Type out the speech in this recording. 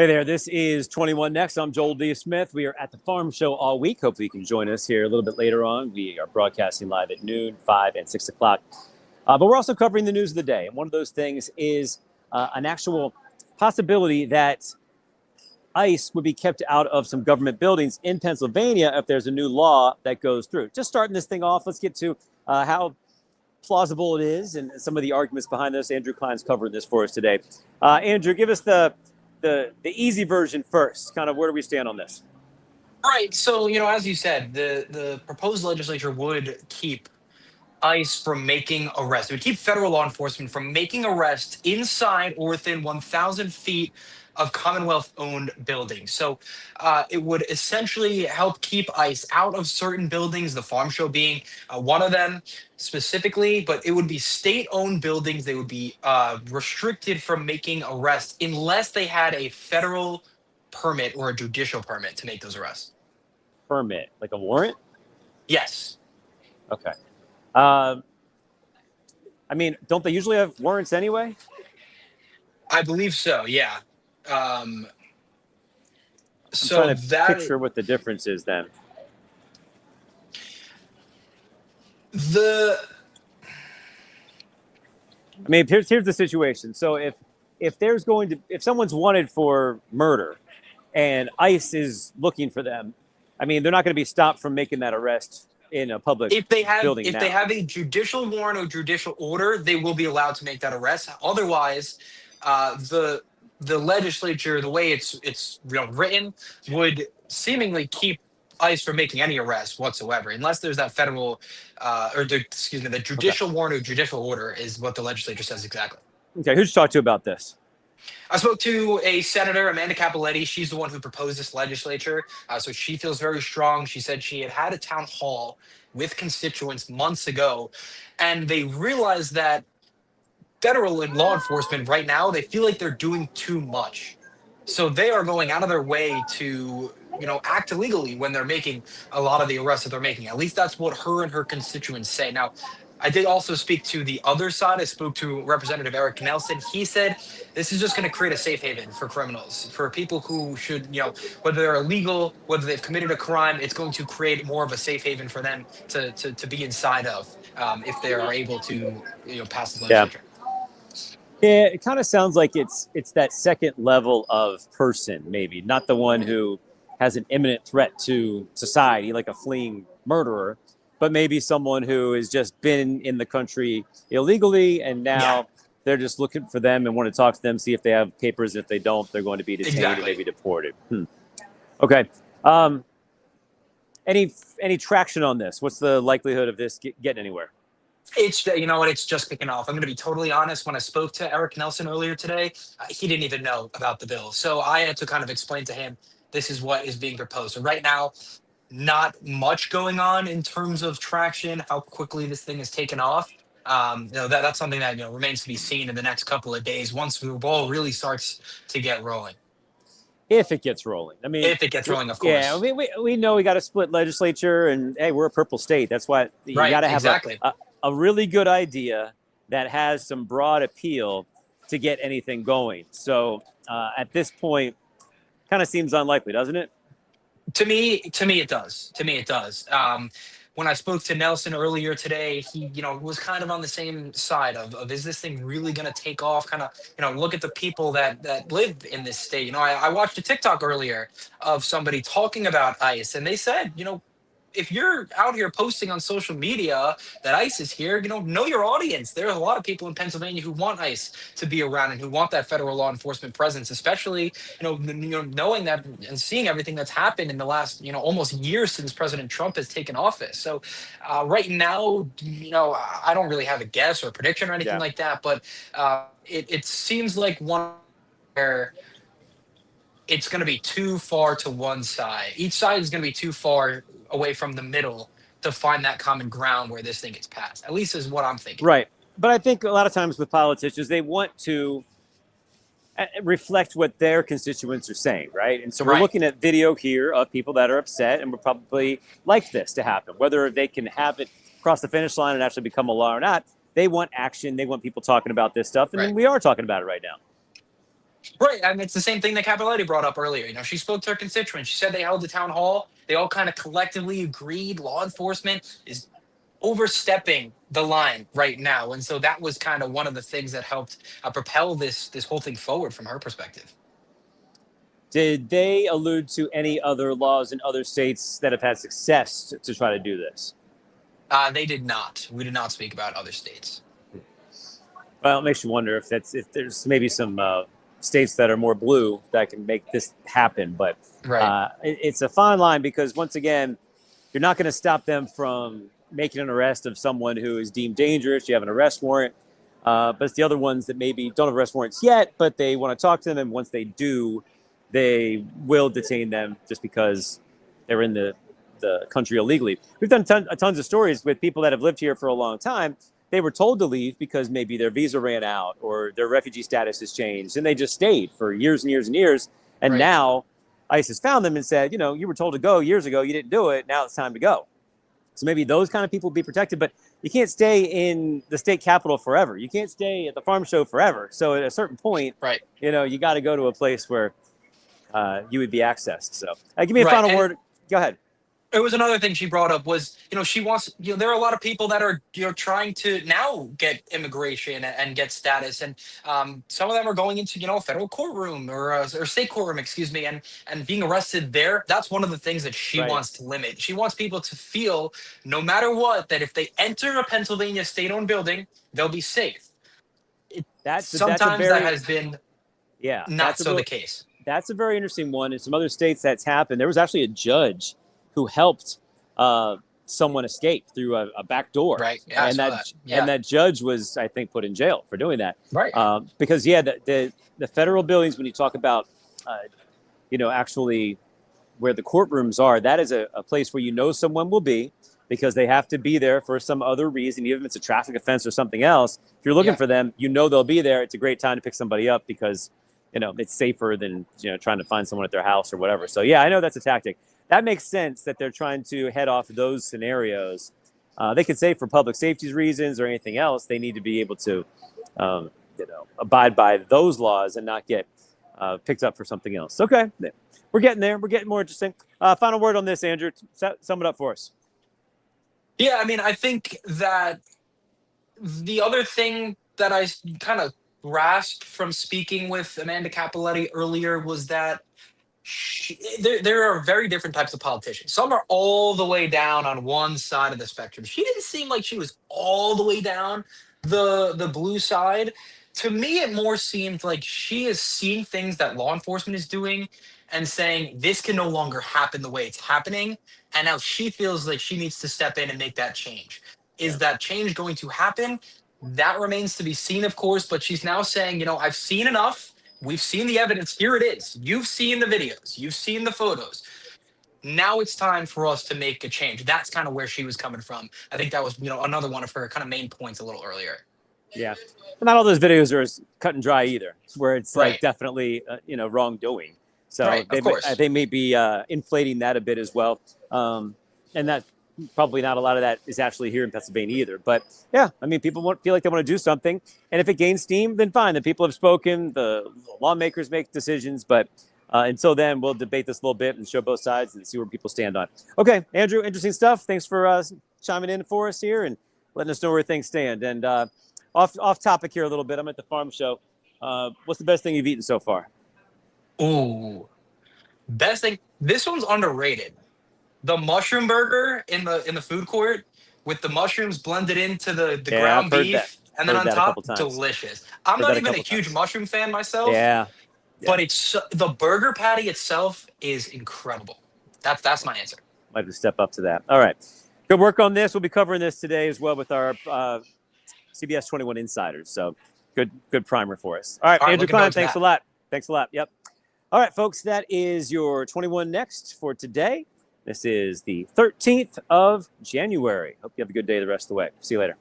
Hey there, this is 21 Next. I'm Joel D. Smith. We are at the Farm Show all week. Hopefully you can join us here a little bit later on. We are broadcasting live at noon, 5, and 6 o'clock. But we're also covering the news of the day. And one of those things is an actual possibility that ICE would be kept out of some government buildings in Pennsylvania if there's a new law that goes through. Just starting this thing off, let's get to how plausible it is and some of the arguments behind this. Andrew Klein's covering this for us today. Andrew, give us the easy version first. Kind of where do we stand on this? Right. So, as you said, the proposed legislature would keep ICE from making arrests. It would keep federal law enforcement from making arrests inside or within 1,000 feet of Commonwealth-owned buildings. So it would essentially help keep ICE out of certain buildings, the Farm Show being one of them specifically, but it would be state-owned buildings. They would be restricted from making arrests unless they had a federal permit or a judicial permit to make those arrests. Permit, like a warrant? Yes. Okay. I mean, don't they usually have warrants anyway? I believe so, yeah. I'm trying to picture what the difference is then. I mean, here's the situation. So if someone's wanted for murder and ICE is looking for them, I mean, they're not going to be stopped from making that arrest in a public building. If they have a judicial warrant or judicial order, they will be allowed to make that arrest. Otherwise, the legislature, the way it's written, would seemingly keep ICE from making any arrests whatsoever, unless there's that federal the judicial warrant or judicial order is what the legislature says exactly. Okay, who'd you talk to about this? I spoke to a senator, Amanda Cappelletti. She's the one who proposed this legislature. So she feels very strong. She said she had a town hall with constituents months ago, and they realized that federal and law enforcement right now, they feel like they're doing too much. So they are going out of their way to, act illegally when they're making a lot of the arrests that they're making. At least that's what her and her constituents say. Now, I did also speak to the other side. I spoke to Representative Eric Nelson. He said this is just going to create a safe haven for criminals, for people who should, whether they're illegal, whether they've committed a crime, it's going to create more of a safe haven for them to be inside of if they are able to, pass the legislature. Yeah, it kind of sounds like it's that second level of person, maybe not the one who has an imminent threat to society, like a fleeing murderer, but maybe someone who has just been in the country illegally and now they're just looking for them and want to talk to them, see if they have papers. If they don't, they're going to be detained and maybe deported. Okay. Any traction on this? What's the likelihood of this getting anywhere? It's just kicking off. I'm going to be totally honest. When I spoke to Eric Nelson earlier today, he didn't even know about the bill. So I had to kind of explain to him, this is what is being proposed. So right now, not much going on in terms of traction, how quickly this thing is taken off. That's something that remains to be seen in the next couple of days once the ball really starts to get rolling. If it gets rolling. I mean, if it gets rolling, of course. Yeah, we know we got a split legislature, and hey, we're a purple state. That's why you got to have a really good idea that has some broad appeal to get anything going. So at this point, kind of seems unlikely, doesn't it? To me, it does. When I spoke to Nelson earlier today, he, was kind of on the same side of is this thing really going to take off? Kind of, look at the people that live in this state. I watched a TikTok earlier of somebody talking about ICE, and they said, if you're out here posting on social media that ICE is here, know your audience. There are a lot of people in Pennsylvania who want ICE to be around and who want that federal law enforcement presence, especially, knowing that and seeing everything that's happened in the last, almost year since President Trump has taken office. So right now, I don't really have a guess or a prediction or anything like that, but it seems like one where it's going to be too far to one side. Each side is going to be too far away from the middle to find that common ground where this thing gets passed. At least is what I'm thinking. Right. But I think a lot of times with politicians, they want to reflect what their constituents are saying, right? And so we're looking at video here of people that are upset and would probably like this to happen. Whether they can have it cross the finish line and actually become a law or not, they want action. They want people talking about this stuff. And we are talking about it right now. Right. I mean, it's the same thing that Cappelletti brought up earlier. She spoke to her constituents. She said they held the town hall. They all kind of collectively agreed law enforcement is overstepping the line right now. And so that was kind of one of the things that helped propel this whole thing forward from her perspective. Did they allude to any other laws in other states that have had success to try to do this? They did not. We did not speak about other states. Well, it makes you wonder if there's maybe some states that are more blue that can make this happen. But Right. it's a fine line because, once again, you're not going to stop them from making an arrest of someone who is deemed dangerous. You have an arrest warrant. But it's the other ones that maybe don't have arrest warrants yet, but they want to talk to them. And once they do, they will detain them just because they're in the country illegally. We've done tons of stories with people that have lived here for a long time. They were told to leave because maybe their visa ran out or their refugee status has changed, and they just stayed for years and years and years. And Right. now ICE has found them and said, you were told to go years ago. You didn't do it. Now it's time to go. So maybe those kind of people will be protected, but you can't stay in the state capitol forever. You can't stay at the farm show forever. So at a certain point, Right. you got to go to a place where you would be accessed. So give me a Right. final And word. Go ahead. it was another thing she brought up was, she wants, there are a lot of people that are, trying to now get immigration and get status. And some of them are going into, a federal courtroom or state courtroom, excuse me, and being arrested there. That's one of the things that she Right. wants to limit. She wants people to feel, no matter what, that if they enter a Pennsylvania state-owned building, they'll be safe. That's a Sometimes that very has been not so the case. That's a very interesting one. In some other states that's happened. There was actually a judge who helped someone escape through a back door. Right. Yeah, and I saw that. Yeah. and that judge was, I think, put in jail for doing that. Right. Because the federal buildings, when you talk about actually where the courtrooms are, that is a place where someone will be because they have to be there for some other reason, even if it's a traffic offense or something else. If you're looking for them, they'll be there. It's a great time to pick somebody up because it's safer than trying to find someone at their house or whatever. So yeah, I know that's a tactic. That makes sense that they're trying to head off those scenarios. They could say for public safety reasons or anything else, they need to be able to abide by those laws and not get picked up for something else. Okay, we're getting there. We're getting more interesting. Final word on this, Andrew. Sum it up for us. Yeah, I mean, I think that the other thing that I kind of grasped from speaking with Amanda Cappelletti earlier was that there are very different types of politicians. Some are all the way down on one side of the spectrum. She didn't seem like she was all the way down the blue side. To me, it more seemed like she is seeing things that law enforcement is doing and saying this can no longer happen the way it's happening. And now she feels like she needs to step in and make that change. Is that change going to happen? That remains to be seen, of course. But she's now saying, I've seen enough. We've seen the evidence. Here it is. You've seen the videos. You've seen the photos. Now it's time for us to make a change. That's kind of where she was coming from. I think that was, another one of her kind of main points a little earlier. Yeah. And not all those videos are as cut and dry either, where it's Right. like definitely, wrongdoing. So Right, of course. they may be inflating that a bit as well. And that probably not a lot of that is actually here in Pennsylvania either. But yeah, I mean, people feel like they want to do something. And if it gains steam, then fine. The people have spoken. The lawmakers make decisions. But until then, we'll debate this a little bit and show both sides and see where people stand on. Okay, Andrew, interesting stuff. Thanks for chiming in for us here and letting us know where things stand. And off topic here a little bit. I'm at the farm show. What's the best thing you've eaten so far? Ooh, best thing. This one's underrated. The mushroom burger in the food court with the mushrooms blended into the Yeah, ground I've heard beef that. and then Heard on that a top, couple times. delicious. I'm Heard not that a even a couple huge times. mushroom fan myself, Yeah. but it's the burger patty itself is incredible. That's my answer. Might have to step up to that. All right. Good work on this. We'll be covering this today as well with our CBS 21 insiders. So good primer for us. All right, Andrew Klein, thanks a lot. Thanks a lot. Yep. All right, folks, that is your 21 Next for today. This is the 13th of January. Hope you have a good day the rest of the way. See you later.